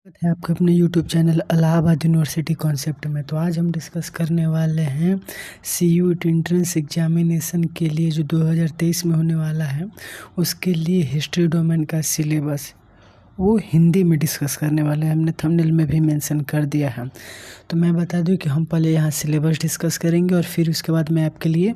स्वागत है आपका अपने YouTube channel Allahabad university concept में। तो आज हम डिस्कस करने वाले हैं CUET एंट्रेंस एग्जामिनेशन के लिए जो 2023 में होने वाला है, उसके लिए हिस्ट्री डोमेन का सिलेबस वो हिंदी में डिस्कस करने वाले हैं। हमने थंबनेल में भी मेंशन कर दिया है। तो मैं बता दूं कि हम पहले यहाँ सिलेबस डिस्कस करेंगे और फिर उसके बाद मैं आपके लिए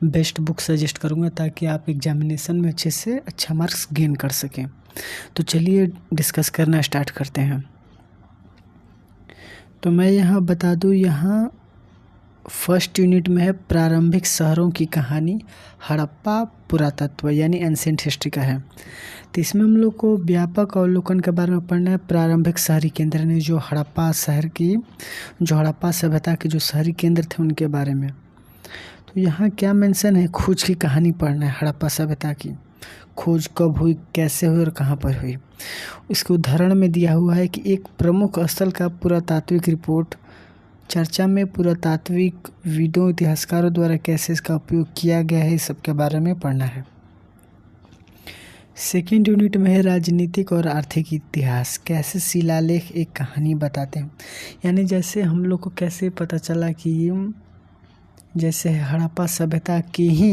बेस्ट बुक सजेस्ट करूँगा ताकि आप एग्जामिनेशन में अच्छे से अच्छा मार्क्स गेन कर सकें। तो चलिए डिस्कस करना स्टार्ट करते हैं। तो मैं यहाँ बता दूँ, यहाँ फर्स्ट यूनिट में है प्रारंभिक शहरों की कहानी, हड़प्पा पुरातत्व यानी एंशिएंट हिस्ट्री का है। तो इसमें हम लोग को व्यापक अवलोकन के बारे में पढ़ना है। प्रारंभिक शहरी केंद्र ने जो हड़प्पा सभ्यता के जो शहरी केंद्र थे उनके बारे में। तो यहाँ क्या मेंशन है, खोज की कहानी पढ़ना है। हड़प्पा सभ्यता की खोज कब हुई, कैसे हुई और कहाँ पर हुई। इसके उदाहरण में दिया हुआ है कि एक प्रमुख स्थल का पुरातात्विक रिपोर्ट चर्चा में पुरातात्विक विदों इतिहासकारों द्वारा कैसे इसका उपयोग किया गया है, इस सब के बारे में पढ़ना है। सेकेंड यूनिट में है राजनीतिक और आर्थिक इतिहास, कैसे शिलालेख एक कहानी बताते हैं। यानी जैसे हम लोग को कैसे पता चला कि जैसे हड़प्पा सभ्यता की ही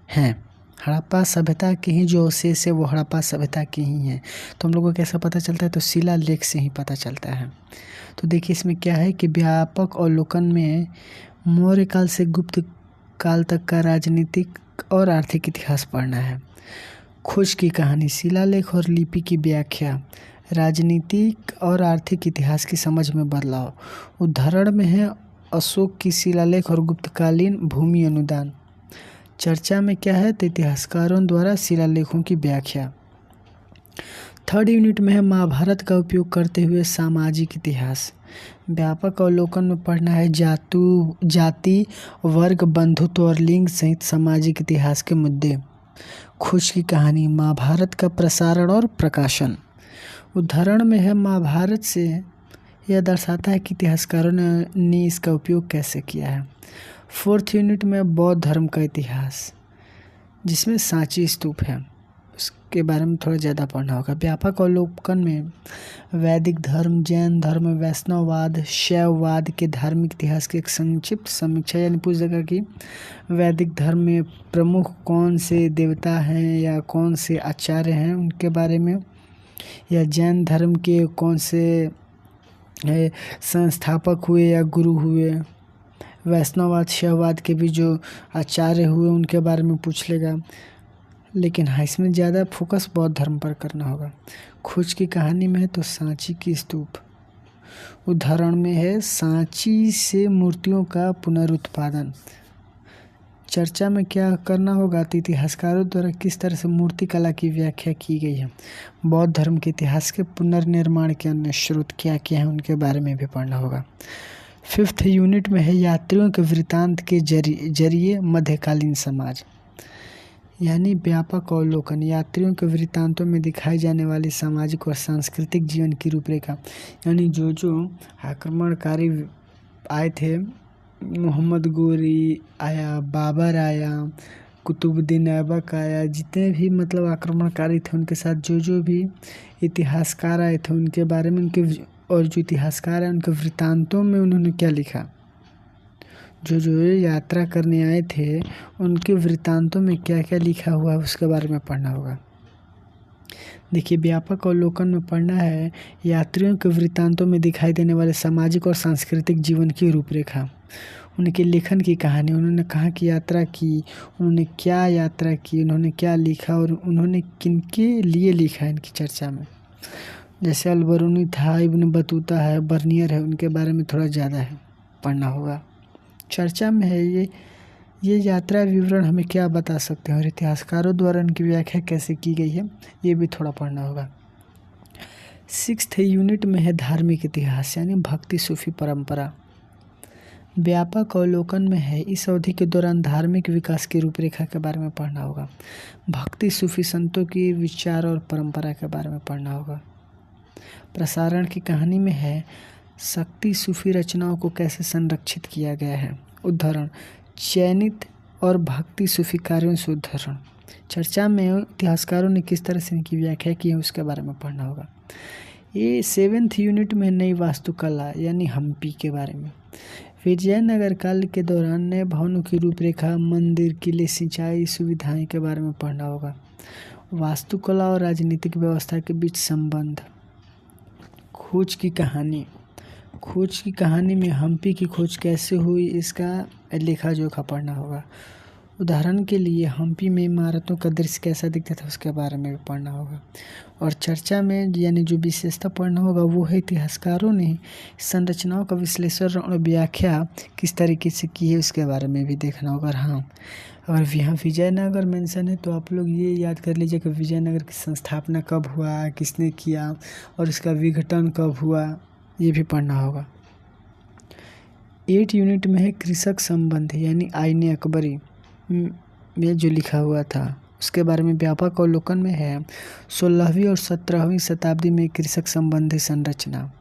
हैं, हड़प्पा सभ्यता के ही जो अवशेष है वो हड़प्पा सभ्यता के ही हैं। तो हम लोग को कैसा पता चलता है, तो शिलालेख से ही पता चलता है। तो देखिए इसमें क्या है कि व्यापक अवलोकन में मौर्य काल से गुप्त काल तक का राजनीतिक और आर्थिक इतिहास पढ़ना है। खोज की कहानी, शिलालेख और लिपि की व्याख्या, राजनीतिक और आर्थिक इतिहास की समझ में बदलाव। उदाहरण में है अशोक की शिलालेख और गुप्तकालीन भूमि अनुदान। चर्चा में क्या है, तो इतिहासकारों द्वारा शिलालेखों की व्याख्या। थर्ड यूनिट में है महाभारत का उपयोग करते हुए सामाजिक इतिहास। व्यापक अवलोकन में पढ़ना है जाति, वर्ग, बंधुत्व और लिंग सहित सामाजिक इतिहास के मुद्दे। खोज की कहानी, महाभारत का प्रसारण और प्रकाशन। उदाहरण में है महाभारत से यह दर्शाता है कि इतिहासकारों ने इसका उपयोग कैसे किया है। फोर्थ यूनिट में बौद्ध धर्म का इतिहास, जिसमें सांची स्तूप है, उसके बारे में थोड़ा ज़्यादा पढ़ना होगा। व्यापक अवलोकन में वैदिक धर्म, जैन धर्म, वैष्णववाद, शैववाद के धार्मिक इतिहास की एक संक्षिप्त समीक्षा। यानी पूछ देगा कि वैदिक धर्म में प्रमुख कौन से देवता हैं या कौन से आचार्य हैं उनके बारे में, या जैन धर्म के कौन से संस्थापक हुए या गुरु हुए, वैष्णववाद शैववाद के भी जो आचार्य हुए उनके बारे में पूछ लेगा। लेकिन हाँ, इसमें ज़्यादा फोकस बौद्ध धर्म पर करना होगा। खोज की कहानी में है तो सांची की स्तूप। उदाहरण में है सांची से मूर्तियों का पुनरुत्पादन। चर्चा में क्या करना होगा, तो इतिहासकारों द्वारा किस तरह से मूर्ति कला की व्याख्या की गई है। बौद्ध धर्म के इतिहास के पुनर्निर्माण के अन्य स्रोत क्या क्या हैं उनके बारे में भी पढ़ना होगा। फिफ्थ यूनिट में है यात्रियों के वृत्तांत के जरिए मध्यकालीन समाज। यानी व्यापक अवलोकन, यात्रियों के वृत्तांतों में दिखाई जाने वाली सामाजिक और सांस्कृतिक जीवन की रूपरेखा। यानी जो आक्रमणकारी आए थे, मोहम्मद गोरी आया, बाबर आया, कुतुबुद्दीन ऐबक आया, जितने भी मतलब आक्रमणकारी थे उनके साथ जो भी इतिहासकार आए थे उनके बारे में, उनके और जो इतिहासकार हैं उनके वृत्तांतों में उन्होंने क्या लिखा। जो यात्रा करने आए थे उनके वृत्तांतों में क्या क्या लिखा हुआ है उसके बारे में पढ़ना होगा। देखिए व्यापक अवलोकन में पढ़ना है यात्रियों के वृत्तांतों में दिखाई देने वाले सामाजिक और सांस्कृतिक जीवन की रूपरेखा, उनके लेखन की कहानी, उन्होंने कहाँ की यात्रा की, उन्होंने क्या यात्रा की, उन्होंने क्या लिखा और उन्होंने किनके लिए लिखा है इनकी चर्चा में। जैसे अलबरूनी था, इब्न बतूता है, बर्नियर है, उनके बारे में थोड़ा ज़्यादा है पढ़ना होगा। चर्चा में है ये यात्रा विवरण हमें क्या बता सकते हैं और इतिहासकारों द्वारा इनकी व्याख्या कैसे की गई है, ये भी थोड़ा पढ़ना होगा। सिक्स्थ यूनिट में है धार्मिक इतिहास, यानी भक्ति सूफी परंपरा। व्यापक अवलोकन में है इस अवधि के दौरान धार्मिक विकास की रूपरेखा के बारे में पढ़ना होगा। भक्ति सूफी संतों की विचार और परंपरा के बारे में पढ़ना होगा। प्रसारण की कहानी में है शक्ति सूफी रचनाओं को कैसे संरक्षित किया गया है। उदाहरण चयनित और भक्ति सूफी कार्यों से उदाहरण। चर्चा में इतिहासकारों ने किस तरह से इनकी व्याख्या की है उसके बारे में पढ़ना होगा। ये 7th यूनिट में नई वास्तुकला यानी हम्पी के बारे में। विजयनगर काल के दौरान नए भवनों की रूपरेखा, मंदिर, किले, सिंचाई सुविधाएं के बारे में पढ़ना होगा। वास्तुकला और राजनीतिक व्यवस्था के बीच संबंध। खोज की कहानी। खोज की कहानी में हम्पी की खोज कैसे हुई इसका लेखा जोखा पढ़ना होगा। उदाहरण के लिए हम्पी में इमारतों का दृश्य कैसा दिखता था उसके बारे में भी पढ़ना होगा। और चर्चा में यानी जो विशेषता पढ़ना होगा वो है इतिहासकारों ने संरचनाओं का विश्लेषण और व्याख्या किस तरीके से की है उसके बारे में भी देखना होगा। हाँ, अगर यहाँ विजयनगर मेंशन है तो आप लोग ये याद कर लीजिए कि विजयनगर की संस्थापना कब हुआ, किसने किया और इसका विघटन कब हुआ, ये भी पढ़ना होगा। 8 यूनिट में है कृषक संबंध यानी आईने अकबरी में जो लिखा हुआ था उसके बारे में व्यापक अवलोकन में है। 16वीं और 17वीं शताब्दी में कृषक संबंधी संरचना,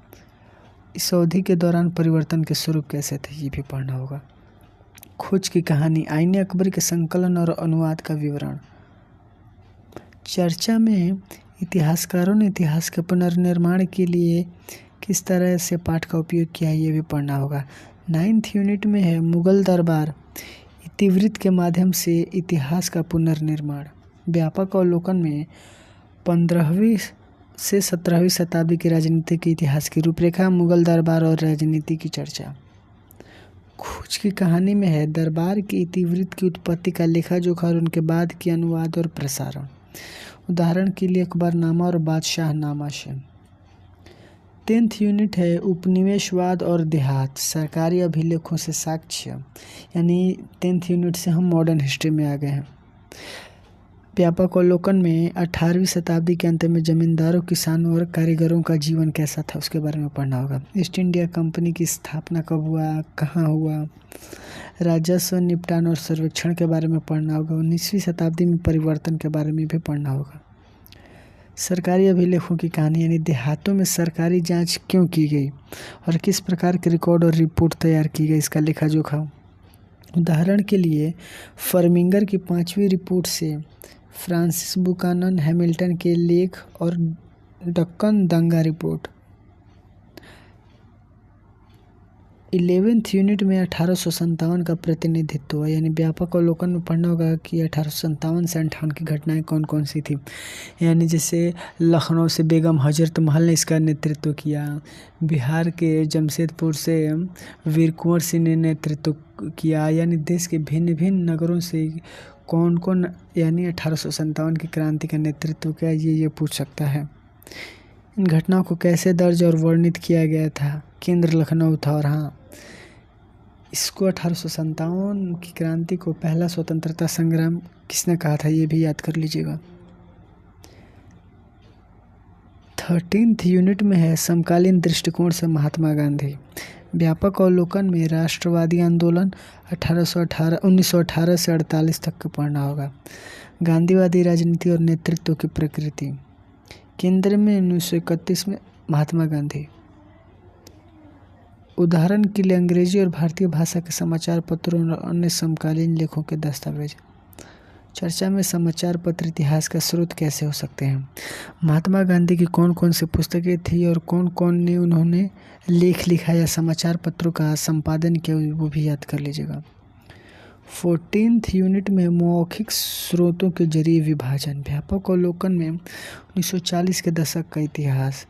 इस अवधि के दौरान परिवर्तन के स्वरूप कैसे थे ये भी पढ़ना होगा। खोज की कहानी, आईने अकबरी के संकलन और अनुवाद का विवरण। चर्चा में इतिहासकारों ने इतिहास के पुनर्निर्माण के लिए किस तरह से पाठ का उपयोग किया है ये भी पढ़ना होगा। 9th यूनिट में है मुगल दरबार इतिवृत्त के माध्यम से इतिहास का पुनर्निर्माण। व्यापक अवलोकन में 15वीं से 17वीं शताब्दी के राजनीति के इतिहास की रूपरेखा, मुगल दरबार और राजनीति की चर्चा। खोज की कहानी में है दरबार की इतिवृत्त की उत्पत्ति का लेखा जोखा और उनके बाद के अनुवाद और प्रसारण। उदाहरण के लिए अकबरनामा और बादशाहनामा से। 10th यूनिट है उपनिवेशवाद और देहात, सरकारी अभिलेखों से साक्ष्य, यानी 10th यूनिट से हम मॉडर्न हिस्ट्री में आ गए हैं। व्यापक अवलोकन में 18वीं शताब्दी के अंत में जमींदारों, किसानों और कारीगरों का जीवन कैसा था उसके बारे में पढ़ना होगा। ईस्ट इंडिया कंपनी की स्थापना कब हुआ, कहाँ हुआ, राजस्व निपटान और सर्वेक्षण के बारे में पढ़ना होगा। 19वीं शताब्दी में परिवर्तन के बारे में भी पढ़ना होगा। सरकारी अभिलेखों की कहानी यानी देहातों में सरकारी जांच क्यों की गई और किस प्रकार के रिकॉर्ड और रिपोर्ट तैयार की गई इसका लेखा जोखा। उदाहरण के लिए फर्मिंगर की 5वीं रिपोर्ट से फ्रांसिस बुकानन हैमिल्टन के लेख और डक्कन दंगा रिपोर्ट। 11th यूनिट में 1857 का प्रतिनिधित्व यानी व्यापक अवलोकन में पढ़ना होगा कि 1857 से 58 की घटनाएं कौन कौन सी थी। यानी जैसे लखनऊ से बेगम हजरत महल ने इसका नेतृत्व किया, बिहार के जमशेदपुर से वीर कुंवर सिंह ने नेतृत्व किया, यानी देश के भिन्न भिन्न नगरों से कौन कौन यानी 1857 की क्रांति का नेतृत्व किया ये पूछ सकता है। इन घटनाओं को कैसे दर्ज और वर्णित किया गया था, केंद्र लखनऊ था। और हाँ, इसको 1857 की क्रांति को पहला स्वतंत्रता संग्राम किसने कहा था ये भी याद कर लीजिएगा। 13th यूनिट में है समकालीन दृष्टिकोण से महात्मा गांधी। व्यापक अवलोकन में राष्ट्रवादी आंदोलन 1918 से 48 तक का पढ़ना होगा। गांधीवादी राजनीति और नेतृत्व की प्रकृति। केंद्र में 1931 में महात्मा गांधी। उदाहरण के लिए अंग्रेजी और भारतीय भाषा के समाचार पत्रों और अन्य समकालीन लेखों के दस्तावेज। चर्चा में समाचार पत्र इतिहास का स्रोत कैसे हो सकते हैं। महात्मा गांधी की कौन कौन सी पुस्तकें थी और कौन कौन ने उन्होंने लेख लिखा या समाचार पत्रों का संपादन किया वो भी याद कर लीजिएगा। 14th यूनिट में मौखिक स्रोतों के जरिए विभाजन। व्यापक अवलोकन में 1940 के दशक का इतिहास।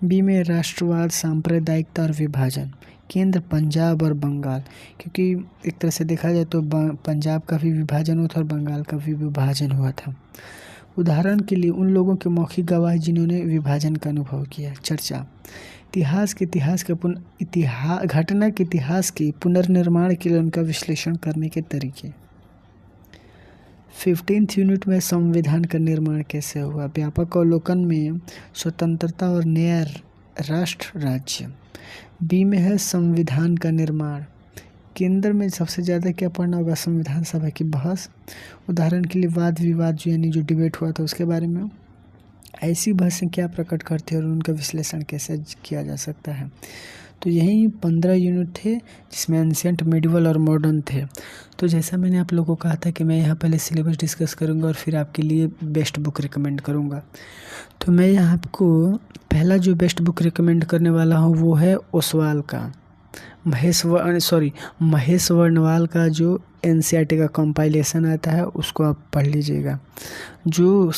बी में राष्ट्रवाद, सांप्रदायिकता और विभाजन। केंद्र पंजाब और बंगाल, क्योंकि एक तरह से देखा जाए तो पंजाब का भी विभाजन हुआ था और बंगाल का भी विभाजन हुआ था। उदाहरण के लिए उन लोगों के मौखिक गवाह जिन्होंने विभाजन का अनुभव किया। चर्चा घटना के इतिहास के पुनर्निर्माण के लिए उनका विश्लेषण करने के तरीके। 15th यूनिट में संविधान का निर्माण कैसे हुआ। व्यापक अवलोकन में स्वतंत्रता और नया राष्ट्र राज्य। बी में है संविधान का निर्माण। केंद्र में सबसे ज़्यादा क्या पढ़ना होगा, संविधान सभा की बहस। उदाहरण के लिए वाद विवाद जो यानी जो डिबेट हुआ था उसके बारे में। ऐसी भाषाएं क्या प्रकट करती है और उनका विश्लेषण कैसे किया जा सकता है। तो यही 15 यूनिट थे जिसमें एंशिएंट, मिडिवल और मॉडर्न थे। तो जैसा मैंने आप लोगों को कहा था कि मैं यहाँ पहले सिलेबस डिस्कस करूँगा और फिर आपके लिए बेस्ट बुक रिकमेंड करूँगा। तो मैं यहाँ आपको पहला जो बेस्ट बुक रिकमेंड करने वाला हूँ वो है ओसवाल का महेश वर्णवाल का जो एनसीईआरटी का कंपाइलेशन आता है उसको आप पढ़ लीजिएगा। जो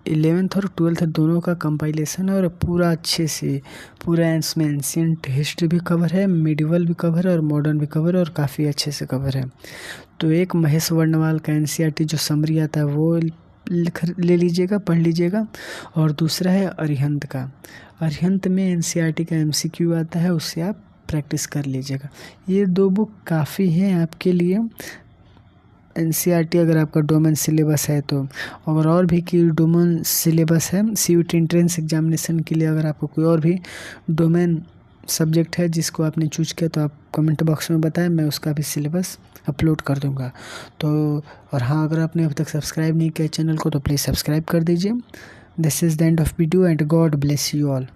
11th और 12th दोनों का कंपाइलेशन है और पूरा अच्छे से पूरा इसमें एंशिएंट हिस्ट्री भी कवर है, मिडिवल भी कवर है और मॉडर्न भी कवर है और काफ़ी अच्छे से कवर है। तो एक महेश वर्णवाल का एनसीईआरटी जो समरी आता है वो ले लीजिएगा, पढ़ लीजिएगा। और दूसरा है अरिहंत का। अरिहंत में एनसीईआरटी का एमसीक्यू आता है, उससे आप प्रैक्टिस कर लीजिएगा। ये 2 बुक काफ़ी हैं आपके लिए एनसीईआरटी अगर आपका डोमेन सिलेबस है तो। और भी कि डोमेन सिलेबस है सीयूटी एंट्रेंस एग्जामिनेशन के लिए, अगर आपको कोई और भी डोमेन सब्जेक्ट है जिसको आपने चूज किया तो आप कमेंट बॉक्स में बताएं, मैं उसका भी सिलेबस अपलोड कर दूंगा। तो और हाँ, अगर आपने अब तक सब्सक्राइब नहीं किया चैनल को तो प्लीज़ सब्सक्राइब कर दीजिए। This is the end of video and God bless you all.